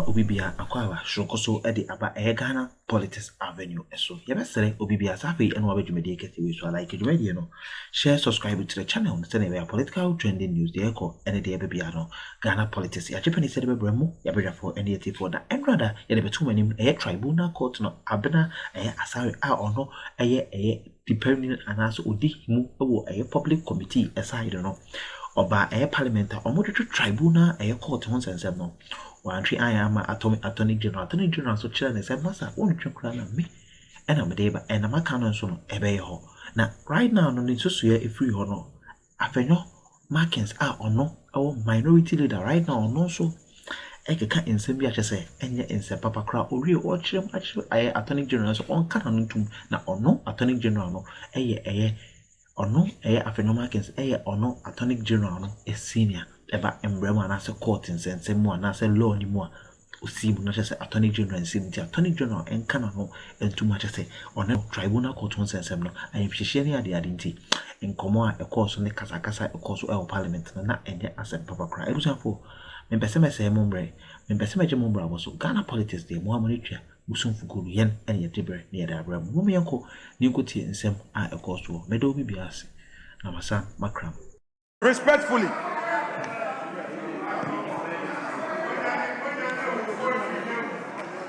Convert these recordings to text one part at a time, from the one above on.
na obibia akwawa shrokoso edi aba Ghana politics avenue eso yebesere obibia safi eno abedwumedi ekete we so like dwumedi no share subscribe to the channel no say na political trending news de eko ene de bebia no Ghana politics ya chepani se de bebremu ya bedwafo ene yeti for da enrada ye de betumanim tribunal court no abena asare a ono depending anaso odi mu ewo public committee aside no oba parliament omodwe tribunal court ho sensem no wantri ayama attorney general so chira ne sem masa won twekura na me ena medeba ena maka no so no ebe ho na right now no nsusuye efiri ho no Afenyo Markins ono minority leader right now no so ekeka ensem bi achese enye ense papa kra ori o chirem achire attorney general so on kana no ntum na ono attorney general no ono Afenyo Markins ono attorney general no senior eba embrema na se court nsensem mu na se law ni mu osibu na chese attorney general nsimti attorney general enkana no entuma chese ono tribunal court nsensem no ayemhihye ne ade nti enkomo a ekoso ne kasakasa ekoso parliament na enye asem papa kra ebusanfo membese mombre membese meje mombra boso Ghana politics de mo amonetwa busumfukuru yen ene yetebre ne yeda abram mo menko ni nkotie nsem a ekoso medo bibiase na masa makram respectfully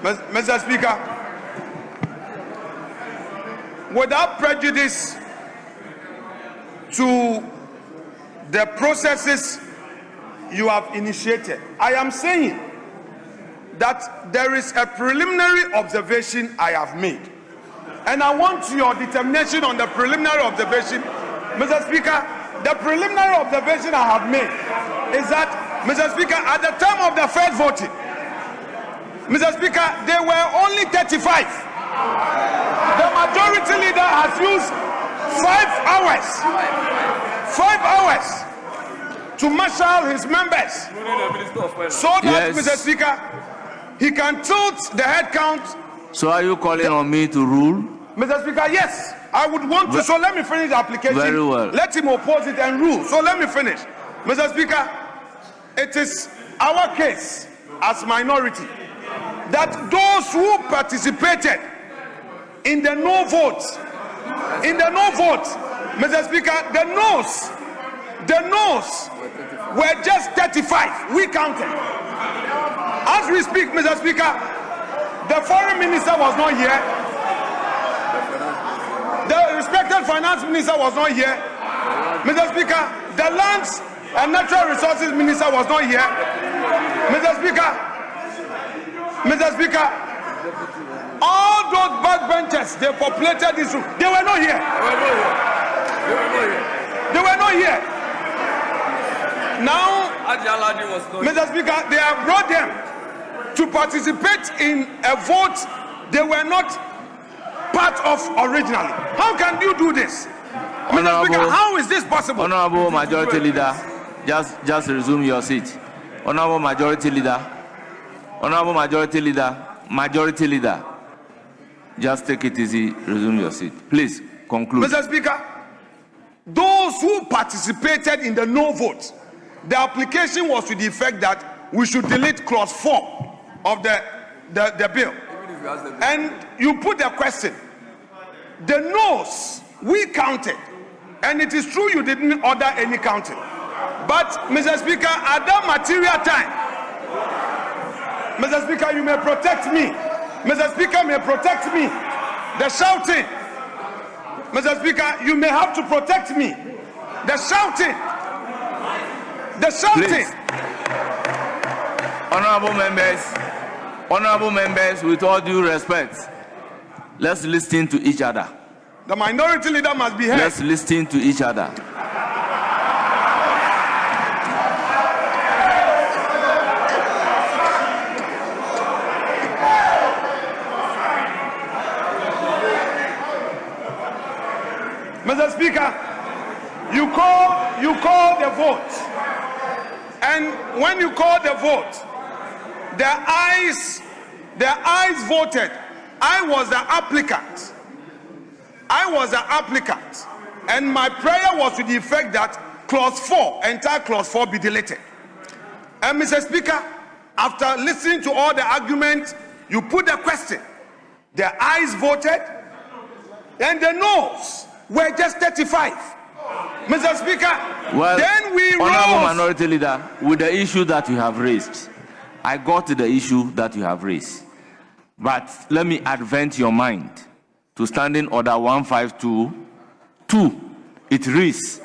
Mr. Speaker, without prejudice to the processes you have initiated, I am saying that there is a preliminary observation I have made. And I want your determination on the preliminary observation. Mr. Speaker, the preliminary observation I have made is that, Mr. Speaker, at the time of the first voting, Mr. Speaker, there were only 35. The majority leader has used 5 hours to marshal his members so that, Mr. Speaker, he can tilt the head count. So are you calling on me to rule? Mr. Speaker, yes, I would want to. So let me finish the application. Very well. Let him oppose it and rule. So let me finish. Mr. Speaker, it is our case as minority that those who participated in the no vote, Mr. Speaker, the no's were just 35. We counted. As we speak, Mr. Speaker, the foreign minister was not here. The respected finance minister was not here. Mr. Speaker, the lands and natural resources minister was not here. Mr. Speaker, all those backbenchers, they populated this room. They were not here. Now, Mr. Speaker, they have brought them to participate in a vote they were not part of originally. How can you do this? Mr. Speaker, how is this possible? Honorable Majority Leader, just resume your seat. Honorable Majority Leader, just take it easy, resume your seat. Please, conclude. Mr. Speaker, those who participated in the no vote, the application was to the effect that we should delete clause 4 of the bill. And you put the question, the no's, we counted. And it is true you didn't order any counting. But, Mr. Speaker, at that material time, Mr. Speaker, you may protect me. Mr. Speaker may protect me. The shouting. Mr. Speaker, you may have to protect me. The shouting. Please. Honorable members, with all due respect, let's listen to each other. The minority leader must be heard. Let's listen to each other. Mr. Speaker, you call the vote, and when you call the vote, the ayes voted. I was the applicant, and my prayer was to the effect that clause 4, entire clause 4, be deleted. And Mr. Speaker, After listening to all the arguments, you put the question. The ayes voted, and the noes were just 35. Mr. Speaker, well, then we Honorable rose. Minority Leader, with the issue that you have raised, I got to the issue that you have raised. But let me advent your mind to Standing Order 1522. It reads,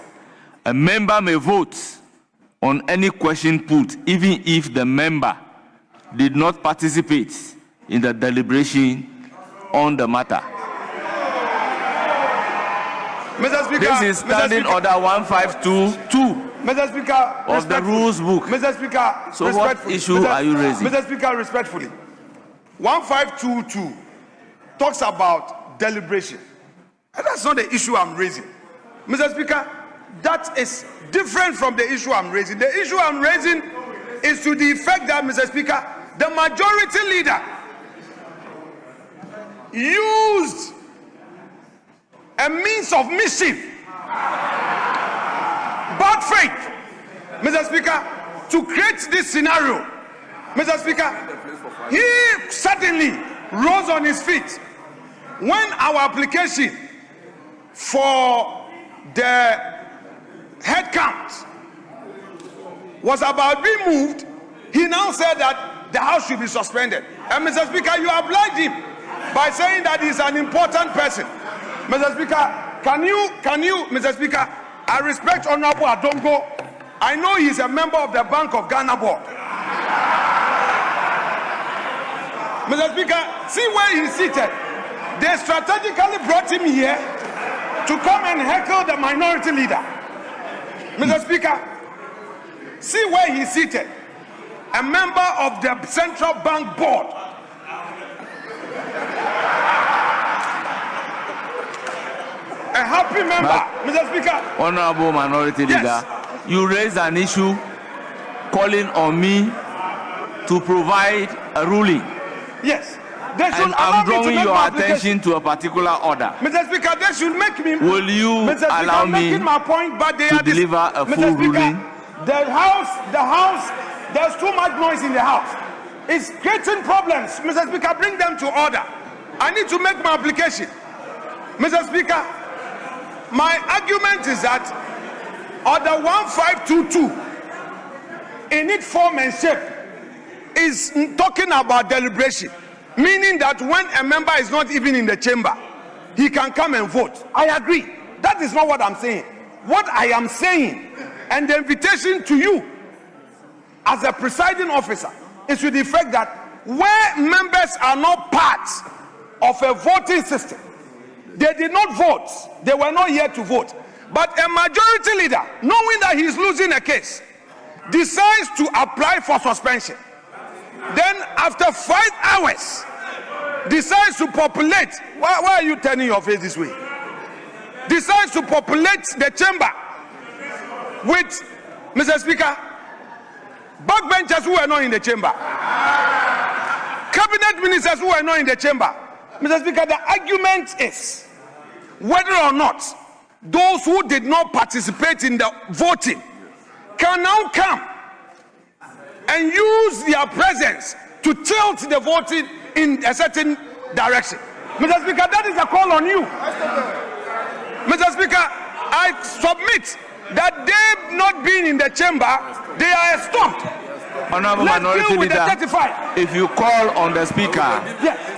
a member may vote on any question put, even if the member did not participate in the deliberation on the matter. Mr. Speaker, This is Standing Order 1522 Mr. Speaker, of the rules book. Mr. Speaker, So what issue are you raising? Mr. Speaker, respectfully, 1522 talks about deliberation. And that's not the issue I'm raising. Mr. Speaker, that is different from the issue I'm raising. The issue I'm raising is to the effect that, Mr. Speaker, the majority leader used a means of mischief, bad faith, Mr. Speaker, to create this scenario. Mr. Speaker, he suddenly rose on his feet when our application for the head count was about being moved. He now said that the House should be suspended. And Mr. Speaker, you obliged him by saying that he's an important person. Mr. Speaker, can you, Mr. Speaker, I respect Honorable Adongo. I know he's a member of the Bank of Ghana board. Mr. Speaker, see where he's seated. They strategically brought him here to come and heckle the minority leader. Mr. Speaker, see where he's seated. A member of the Central Bank board. A happy member, Mr. Speaker. Honorable Minority Leader, you raised an issue calling on me to provide a ruling. Yes. They should And I'm drawing your attention to a particular order. Mr. Speaker, they should make me. Will you Mr. Speaker, allow me my point, but they to are deliver a Mr. full Speaker, ruling? The House, there's too much noise in the House. It's creating problems. Mr. Speaker, bring them to order. I need to make my application. Mr. Speaker, my argument is that Order 1522, in its form and shape, is talking about deliberation, meaning that when a member is not even in the chamber, he can come and vote. I agree. That is not what I'm saying. What I am saying, and the invitation to you as a presiding officer, is to the effect that where members are not part of a voting system, they did not vote, they were not here to vote, but a majority leader, knowing that he is losing a case, decides to apply for suspension. Then after 5 hours, decides to populate. Why are you turning your face this way? Decides to populate the chamber with, Mr. Speaker, backbenchers who were not in the chamber, cabinet ministers who were not in the chamber. Mr. Speaker, the argument is whether or not those who did not participate in the voting can now come and use their presence to tilt the voting in a certain direction. Mr. Speaker, that is a call on you. Mr. Speaker, I submit that they not being in the chamber, they are stopped. Honorable Minority Leader, if you call on the Speaker,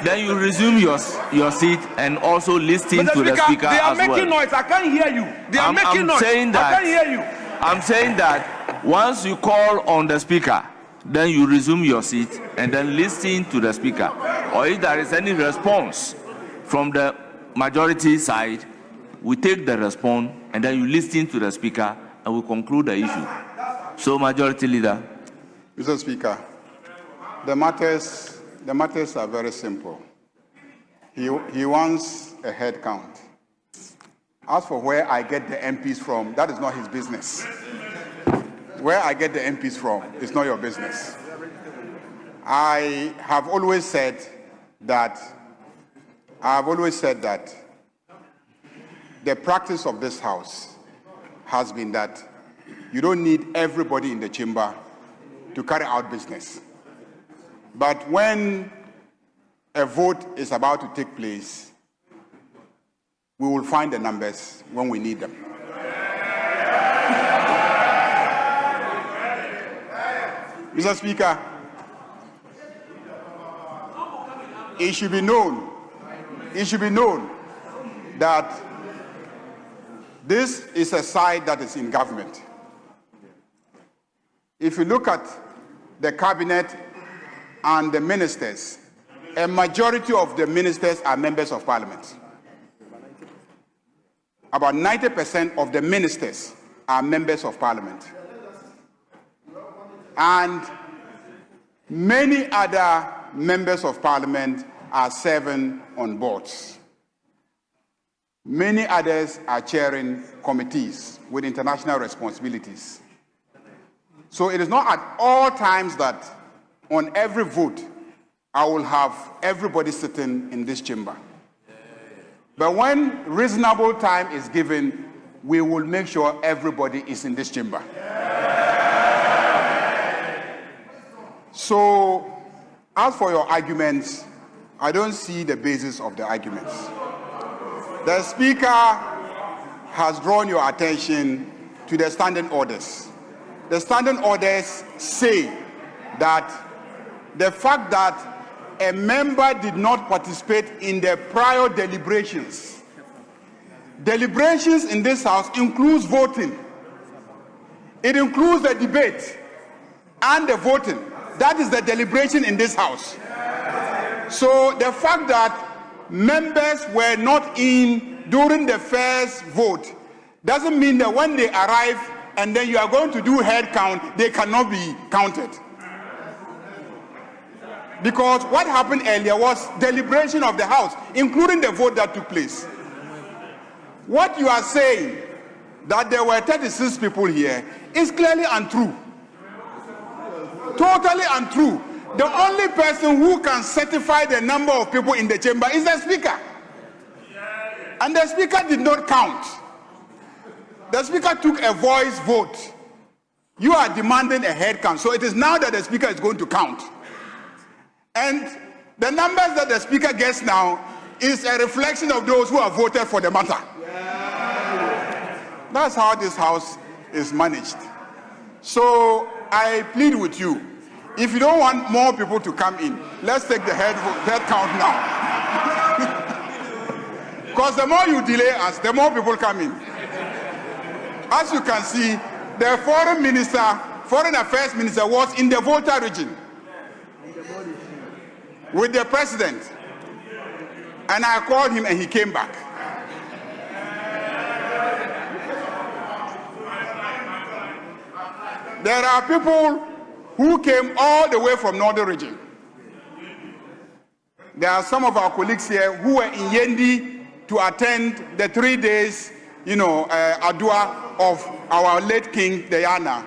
then you resume your seat and also listen to the Speaker they are as well. making noise. I can't hear you. They are making noise. I can't hear you. I'm saying that once you call on the Speaker, then you resume your seat and then listen to the Speaker. Or if there is any response from the majority side, we take the response and then you listen to the Speaker and we conclude the issue. So, Majority Leader. Mr. Speaker, the matters are very simple. He wants a head count. As for where I get the MPs from, that is not his business. Where I get the MPs from is not your business. I have always said that the practice of this House has been that you don't need everybody in the chamber to carry out business. But when a vote is about to take place, we will find the numbers when we need them. Mr. Speaker, it should be known that this is a side that is in government. If you look at the cabinet and the ministers, a majority of the ministers are members of parliament. About 90% of the ministers are members of parliament. And many other members of parliament are serving on boards. Many others are chairing committees with international responsibilities. So it is not at all times that on every vote I will have everybody sitting in this chamber. But when reasonable time is given, we will make sure everybody is in this chamber. So, as for your arguments, I don't see the basis of the arguments. The Speaker has drawn your attention to the standing orders. The standing orders say that the fact that a member did not participate in the prior deliberations. Deliberations in this House includes voting. It includes the debate and the voting. That is the deliberation in this House. So the fact that members were not in during the first vote doesn't mean that when they arrive and then you are going to do head count, they cannot be counted. Because what happened earlier was deliberation of the House, including the vote that took place. What you are saying, that there were 36 people here, is clearly untrue. Totally untrue. The only person who can certify the number of people in the chamber is the Speaker. And the Speaker did not count. The Speaker took a voice vote. You are demanding a head count. So it is now that the Speaker is going to count. And the numbers that the Speaker gets now is a reflection of those who have voted for the matter. That's how this House is managed. So I plead with you, if you don't want more people to come in, let's take the head count now. Because the more you delay us, the more people come in. As you can see, the foreign affairs minister was in the Volta region with the president, and I called him and he came back. There are people who came all the way from northern region. There are some of our colleagues here who were in Yendi to attend the 3 days, Adua of our late King Diana.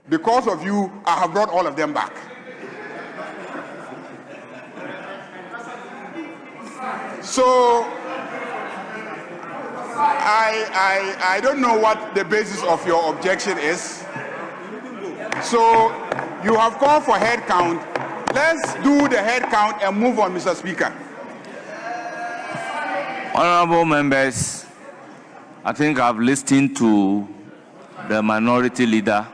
Because of you, I have brought all of them back. So I don't know what the basis of your objection is. So you have called for head count. Let's do the head count and move on, Mr. Speaker. Honorable members, I think I've listened to the minority leader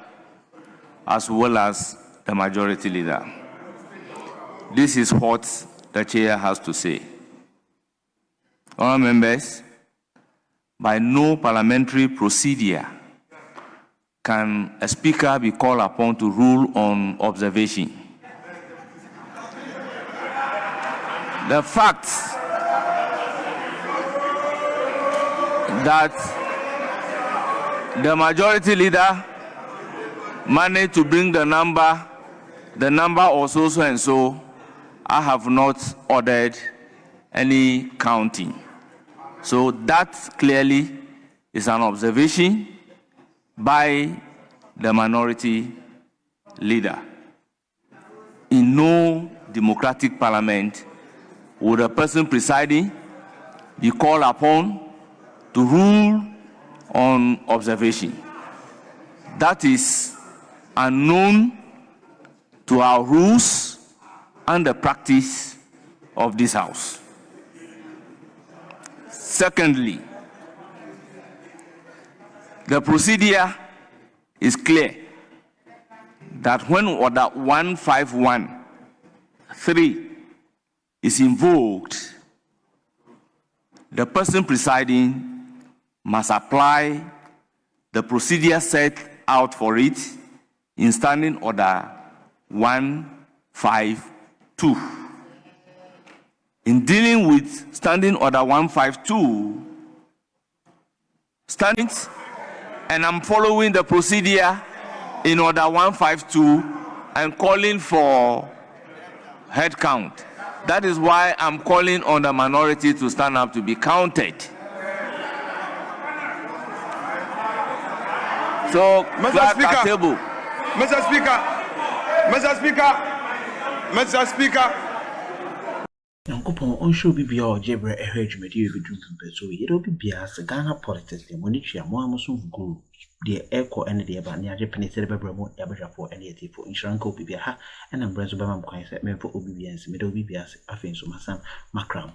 as well as the majority leader. This is what the chair has to say. Honorable members, by no parliamentary procedure can a speaker be called upon to rule on observation. The fact that the majority leader managed to bring the number or so and so, I have not ordered any counting. So that clearly is an observation by the minority leader. In no democratic parliament would a person presiding be called upon to rule on observation. That is unknown to our rules and the practice of this House. Secondly, the procedure is clear that when Order 1513 is invoked, the person presiding must apply the procedure set out for it in Standing Order 152. In dealing with Standing Order 152, and I'm following the procedure in Order 152 and calling for head count. That is why I'm calling on the minority to stand up to be counted. So, Mr. Speaker, table. Mr. Speaker, Mr. Speaker, Mr. Speaker. Yankopon on show bibia o jebre ehwe dwumadi e bedum pempeso yero bibia se Ghana politics de moni twa mo amoso guru de eko ene de ba ne age penisere bebramo ya behwafo ene yetifo inshanka obibia ha ena mbrezo bema mkwan se memfo obibia nse me de obibia se Afenyo masam makram